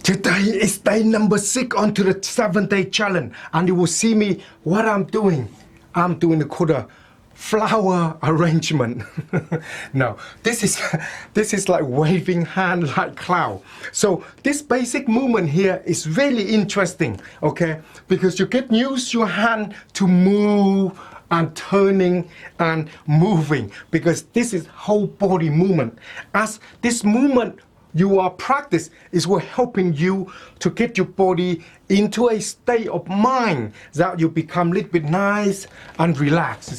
Today is day number 6 onto the 7-day challenge, and you will see me what I'm doing. I'm doing the flower arrangement. Now, this is like waving hand like cloud. So this basic movement here is really interesting, okay? Because you can use your hand to move and turning and moving, because this is whole body movement. As this movement you are practice is what helping you to get your body into a state of mind that you become a little bit nice and relaxed.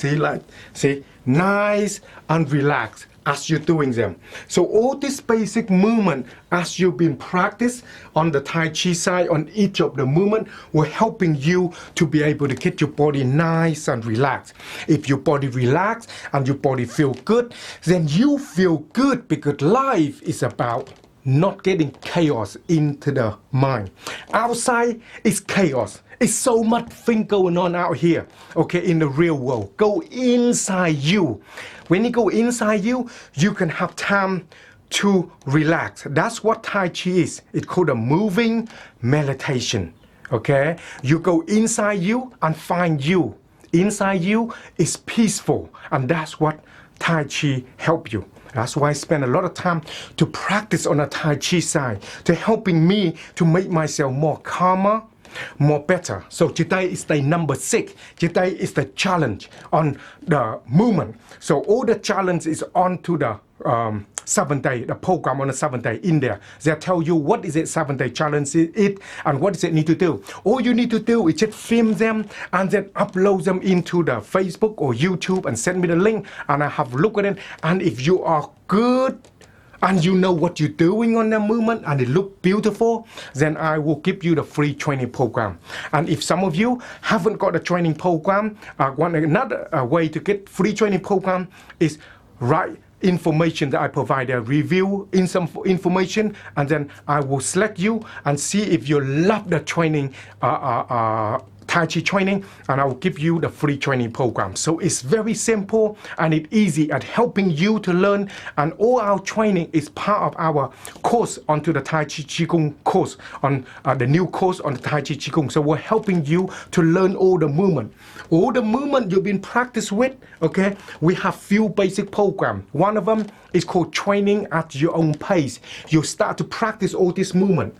See, nice and relaxed as you're doing them. So all this basic movement as you've been practice on the Tai Chi side on each of the movement will helping you to be able to get your body nice and relaxed. If your body relaxed and your body feel good, then you feel good, because life is about not getting chaos into the mind. Outside is chaos. It's so much thing going on out here, okay, in the real world. Go inside you. When you go inside you, you can have time to relax. That's what Tai Chi is. It's called a moving meditation, okay? You go inside you and find you. Inside you is peaceful, and that's what Tai Chi help you. That's why I spend a lot of time to practice on the Tai Chi side, to helping me to make myself more calmer, more better. So today is day number 6. Today is the challenge on the movement. So all the challenge is on to the 7 day, the program on the 7 day in there. They tell you what is it 7 day challenge is and what does it need to do. All you need to do is just film them and then upload them into the Facebook or YouTube and send me the link, and I have a look at it. And if you are good and you know what you're doing on the movement and it look beautiful, then I will give you the free training program. And if some of you haven't got a training program, another way to get free training program is write information that I provide, a review in some information, and then I will select you and see if you love the training, Tai Chi training, and I will give you the free training program. So it's very simple and it's easy at helping you to learn, and all our training is part of our course onto the Tai Chi Qigong course, on the new course on the Tai Chi Qigong. So we're helping you to learn all the movement you've been practiced with, okay? We have few basic programs. One of them is called training at your own pace. You start to practice all this movement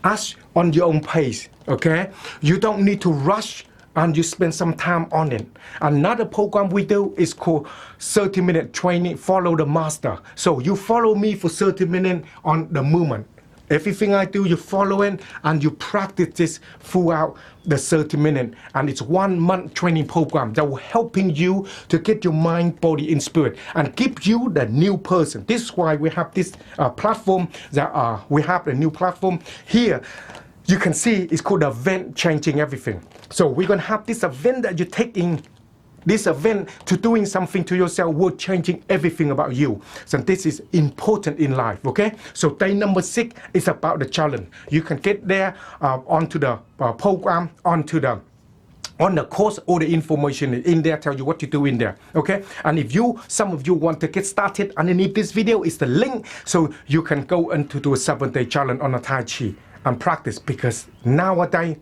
as on your own pace, okay? You don't need to rush, and you spend some time on it. Another program we do is called 30-minute training, follow the master. So you follow me for 30 minutes on the movement. Everything I do, you follow it and you practice this throughout the 30 minutes. And it's 1 month training program that will helping you to get your mind, body, and spirit and keep you the new person. This is why we have this platform we have a new platform here. You can see it's called event changing everything. So we're going to have this event that you take in. This event to doing something to yourself will changing everything about you. So this is important in life, okay? So day number 6 is about the challenge. You can get there onto the program, on the course, all the information in there, tell you what to do in there, okay? And if some of you want to get started, underneath this video is the link, so you can go into do a 7-day challenge on the Tai Chi and practice, because nowadays,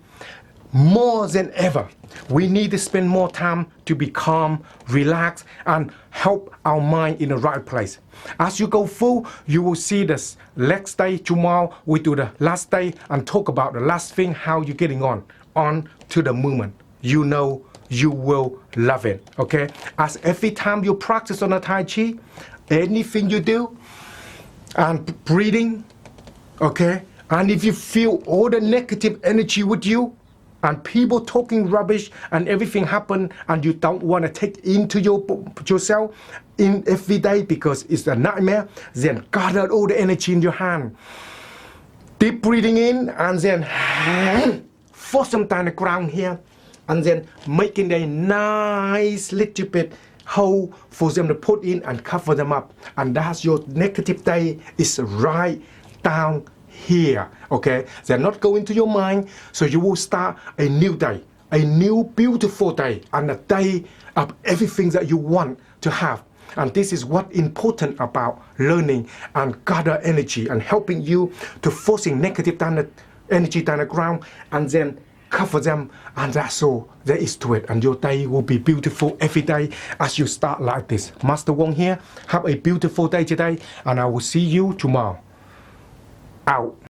more than ever, we need to spend more time to be calm, relax, and help our mind in the right place. As you go through, you will see this next day, tomorrow, we do the last day and talk about the last thing, how you're getting on to the movement. You know you will love it, okay? As every time you practice on the Tai Chi, anything you do, and breathing, okay? And if you feel all the negative energy with you, and people talking rubbish and everything happen, and you don't want to take into yourself in every day because it's a nightmare, then gather all the energy in your hand. Deep breathing in, and then force them down the ground here, and then making a nice little bit hole for them to put in and cover them up. And that's your negative day is right down here, okay? They're not going to your mind, so you will start a new day, a new beautiful day, and a day of everything that you want to have. And this is what important about learning and gather energy and helping you to forcing negative down energy down the ground, and then cover them, and that's all there is to it. And your day will be beautiful every day as you start like this. Master Wong here. Have a beautiful day today, and I will see you tomorrow. Out.